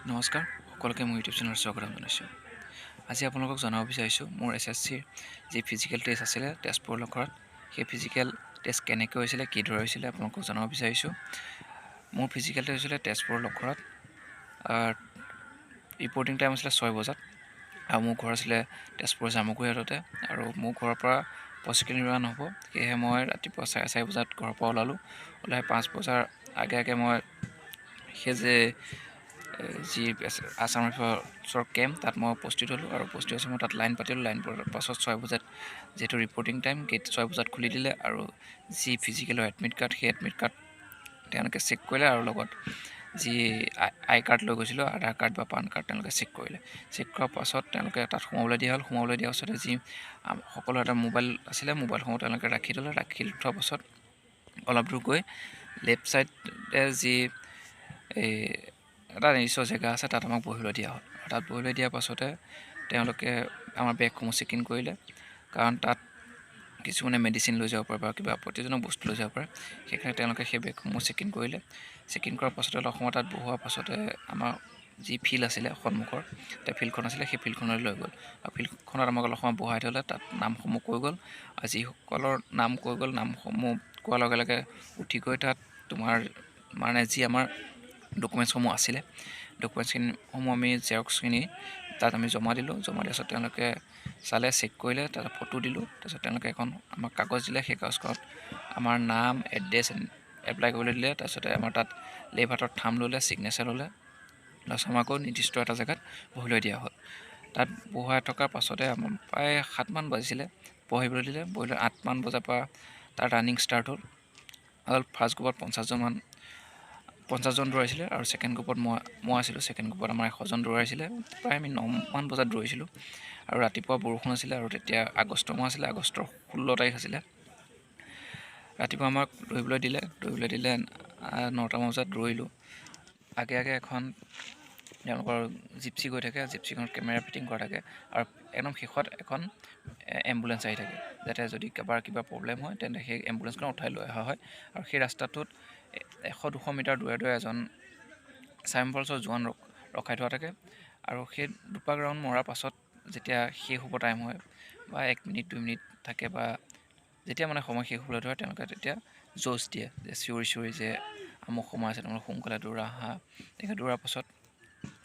নমস্কাৰ সকলোকে মোৰ ইউটিউব চেনেলত স্বাগতম জনাইছোঁ। আজি আপোনালোকক জনাব বিচাৰিছোঁ মোৰ SSCৰ যি ফিজিকেল টেষ্ট আছিলে তেজপুৰ লখৰাত, সেই ফিজিকেল টেষ্ট কেনেকৈ হৈছিলে, কিদৰে হৈছিলে আপোনালোকক জনাব বিচাৰিছোঁ। মোৰ ফিজিকেল টেষ্ট হৈছিলে তেজপুৰ লখৰাত। ৰিপৰ্টিং টাইম আছিলে 6 বজাত আৰু মোৰ ঘৰ আছিলে তেজপুৰ জামুগুৰি হাটতে, আৰু মোৰ ঘৰৰ পৰা 25 কিলোমিটাৰ হ'ব। সেয়েহে মই ৰাতিপুৱা 4:30 বজাত ঘৰৰ পৰা ওলাই 5 বজাৰ আগে মই সেই যি আছাম ৰাইফলছৰ কেম্প তাত মই উপস্থিত হ'লোঁ, আৰু উপস্থিত হৈছে মই তাত লাইন পাতিলোঁ। লাইন পতাৰ পাছত 6 বজাত যিহেতু ৰিপৰ্টিং টাইম, গেট 6 বজাত খুলি দিলে, আৰু যি ফিজিকেলৰ এডমিট কাৰ্ড, সেই এডমিট কাৰ্ড তেওঁলোকে চেক কৰিলে, আৰু লগত যি আই কাৰ্ড লৈ গৈছিলোঁ, আধাৰ কাৰ্ড বা পান কাৰ্ড, তেওঁলোকে চেক কৰিলে। চেক কৰাৰ পাছত তেওঁলোকে তাত সোমাবলৈ দিয়া হ'ল। সোমাবলৈ দিয়াৰ পাছতে যি সকলো এটা মোবাইল আছিলে, মোবাইলসমূহ তেওঁলোকে ৰাখি থোৱাৰ পাছত অলপ দূৰ গৈ লেফ্ট ছাইডে যি এটা নিৰ্দিষ্ট জেগা আছে, তাত আমাক বহিবলৈ দিয়া হ'ল। তাত বহিবলৈ দিয়াৰ পাছতে তেওঁলোকে আমাৰ বেগসমূহ চেক ইন কৰিলে, কাৰণ তাত কিছুমানে মেডিচিন লৈ যাব পাৰে বা কিবা প্ৰতিজনক বস্তু লৈ যাব পাৰে। সেইকাৰণে তেওঁলোকে সেই বেগসমূহ চেক ইন কৰিলে। চেক ইন কৰাৰ পাছতে অলপ সময় তাত বহোৱাৰ পাছতে আমাৰ যি ফিল্ড আছিলে সন্মুখৰ, ফিল্ডখন আছিলে, সেই ফিল্ডখনলৈ লৈ গ'ল, আৰু ফিল্ডখনত আমাক অলপ সময় বহাই থ'লে। তাত নামসমূহ কৈ গ'ল, আৰু যিসকলৰ নাম কৈ গ'ল, নামসমূহ কোৱাৰ লগে লগে উঠি গৈ তাত তোমাৰ যি আমাৰ ডকুমেণ্টছসমূহ আছিলে, ডকুমেণ্টছসমূহ আমি জেৰক্সখিনি তাত আমি জমা দিলোঁ। জমা দিয়াৰ পাছত তেওঁলোকে চালে, চেক কৰিলে, তাত ফটো দিলোঁ। তাৰপিছত তেওঁলোকে এখন আমাক কাগজ দিলে। সেই কাগজখনত আমাৰ নাম, এড্ৰেছ এপ্লাই কৰিবলৈ দিলে। তাৰপিছতে আমাৰ তাত লেফ্ট হাতৰ থাম্ব ল'লে, ছিগনেচাৰ ল'লে। তাৰপিছত আমাকো নিৰ্দিষ্ট এটা জেগাত বহিলৈ দিয়া হ'ল। তাত বহাই থকাৰ পাছতে আমাৰ প্ৰায় 7 মান বাজিছিলে, বহিবলৈ দিলে। 8 মান বজাৰ পৰা তাৰ ৰানিং ষ্টাৰ্ট হ'ল। ফাৰ্ষ্ট গ্ৰুপত 50জন দৌৰাইছিলে, আৰু ছেকেণ্ড গ্ৰুপত মই আছিলোঁ। ছেকেণ্ড গ্ৰুপত আমাৰ 100জন দৌৰাইছিলে। প্ৰায় আমি 9 মান বজাত দৌৰিছিলোঁ, আৰু ৰাতিপুৱা বৰষুণ আছিলে, আৰু তেতিয়া আগষ্টৰ মাহ আছিলে, আগষ্টৰ 16 তাৰিখ আছিলে। ৰাতিপুৱা আমাক দৌৰিবলৈ দিলে 9টা মান বজাত দৌৰিলোঁ। আগে এখন তেওঁলোকৰ জিপচি গৈ থাকে, জিপচিখনত কেমেৰা ফিটিং কৰা থাকে, আৰু একদম শেষত এখন এম্বুলেঞ্চ আহি থাকে, যাতে যদি কাৰোবাৰ কিবা প্ৰব্লেম হয় তেন্তে সেই এম্বুলেঞ্চখন উঠাই লৈ অহা হয়। আৰু সেই ৰাস্তাটোত 100-200 মিটাৰ দূৰে এজন চাইমপলছৰ জোৱান ৰখাই থোৱা থাকে, আৰু সেই দুপাক ৰাউণ্ড মৰাৰ পাছত যেতিয়া শেষ হ'ব টাইম হয়, বা 1 মিনিট 2 মিনিট থাকে, বা যেতিয়া সময় শেষ হ'বলৈ ধৰে, তেওঁলোকে তেতিয়া জোচ দিয়ে, যে চিঞৰি যে আমুক সময় আছে, তেওঁলোকে সোনকালে দৌৰা আহা। তেনেকৈ দৌৰাৰ পাছত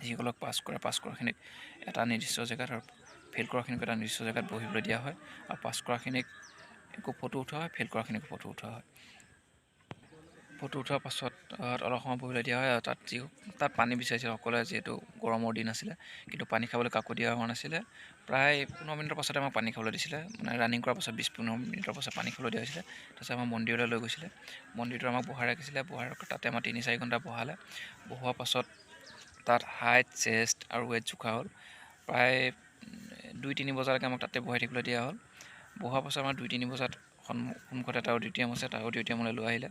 যিসকলক পাছ কৰাখিনিক এটা নিৰ্দিষ্ট জেগাত, আৰু ফেইল কৰাখিনিক এটা নিৰ্দিষ্ট জেগাত বহিবলৈ দিয়া হয়, আৰু পাছ কৰাখিনিক একো ফটো উঠোৱা হয়, ফেইল কৰাখিনিকো ফটো উঠোৱা হয়। ফটো উঠোৱাৰ পাছত অলপ সময় বহিবলৈ দিয়া হয়, আৰু তাত পানী বিচাৰিছিল সকলোৱে, যিহেতু গৰমৰ দিন আছিলে, কিন্তু পানী খাবলৈ কাকো দিয়া হোৱা নাছিলে। প্ৰায় 15 মিনিটৰ পাছতে আমাক পানী খাবলৈ দিছিলে, ৰানিং কৰাৰ পাছত 20-15 মিনিটৰ পাছত পানী খাবলৈ দিয়া হৈছিলে। তাৰপিছত আমাৰ মন্দিৰলৈ লৈ গৈছিলে, মন্দিৰটো আমাক বহাই ৰাখিছিলে। তাতে আমাৰ 3-4 ঘণ্টা বহালে। বহোৱাৰ পাছত তাত হাইট, চেষ্ট আৰু ৱেইট জোখা হ'ল। প্ৰায় 2-3 বজালৈকে আমাক তাতে বহাই থাকিবলৈ দিয়া হ'ল। বহোৱাৰ পাছত আমাৰ 2-3 বজাত সন্মুখত এটা অডিটৰিয়াম আছে, তাৰ অডিটৰিয়ামলৈ লৈ আহিলে।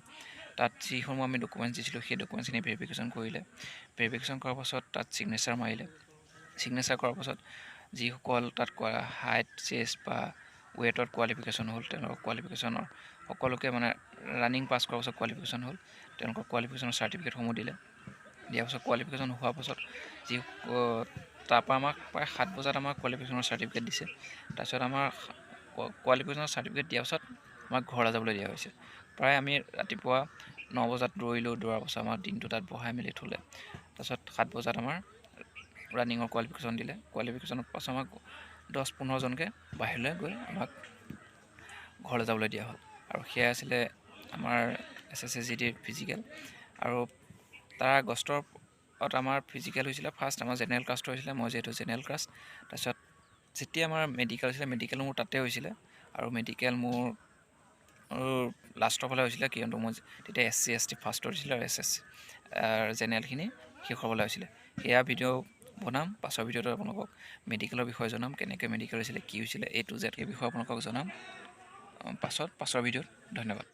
তাত যিসমূহ আমি ডকুমেণ্টছ দিছিলোঁ, সেই ডকুমেণ্টছখিনি ভেৰিফিকেশ্যন কৰিলে। ভেৰিফিকেশ্যন কৰাৰ পাছত তাত ছিগনেচাৰ মাৰিলে। ছিগনেচাৰ কৰাৰ পাছত যিসকল তাত হাইট, চেষ্ট বা ৱেটত কোৱালিফিকেশ্যন হ'ল, তেওঁলোকৰ কোৱালিফিকেশ্যনৰ সকলোকে ৰানিং পাছ কৰাৰ পাছত কোৱালিফিকেশ্যন হ'ল, তেওঁলোকৰ কোৱালিফিকেশ্যনৰ চাৰ্টিফিকেটসমূহ দিলে। দিয়াৰ পাছত কোৱালিফিকেশ্যন হোৱাৰ পাছত তাৰপৰা আমাক প্ৰায় 7 বজাত আমাক কোৱালিফিকেশ্যনৰ চাৰ্টিফিকেট দিছে। তাৰপিছত আমাৰ কোৱালিফিকেশ্যনৰ চাৰ্টিফিকেট দিয়াৰ পাছত আমাক ঘৰলৈ যাবলৈ দিয়া হৈছে। প্ৰায় আমি ৰাতিপুৱা 9 বজাত দৌৰিলোঁ। দৌৰাৰ পাছত আমাৰ দিনটো তাত বহাই মেলি থ'লে। তাৰপিছত 7 বজাত আমাৰ ৰানিঙৰ কোৱালিফিকেশ্যন দিলে। কোৱালিফিকেশ্যনৰ পাছত আমাক 10-15 জনকৈ বাহিৰলৈ গৈ আমাক ঘৰলৈ যাবলৈ দিয়া হ'ল। আৰু সেয়া আছিলে আমাৰ SSC ফিজিকেল। আৰু তাৰ আগষ্টত আমাৰ ফিজিকেল হৈছিলে। ফাৰ্ষ্ট আমাৰ জেনেৰেল কাষ্টৰ হৈছিলে, মই যিহেতু জেনেৰেল কাষ্ট। তাৰপিছত যেতিয়া আমাৰ মেডিকেল হৈছিলে, মেডিকেল মোৰ তাতে হৈছিলে, আৰু মেডিকেল মোৰ লাষ্টৰ ফালে হৈছিলে, কিয়নো মই তেতিয়া SC ST ফাৰ্ষ্টত হৈছিলে, আৰু SSC জেনেৰেলখিনি শেষ হ'বলৈ হৈছিলে। সেয়া ভিডিঅ' বনাম, পাছৰ ভিডিঅ'টো আপোনালোকক মেডিকেলৰ বিষয়ে জনাম, কেনেকৈ মেডিকেল হৈছিলে, কি হৈছিলে, A to Z এই বিষয়ে আপোনালোকক জনাম পাছৰ ভিডিঅ'ত। ধন্যবাদ।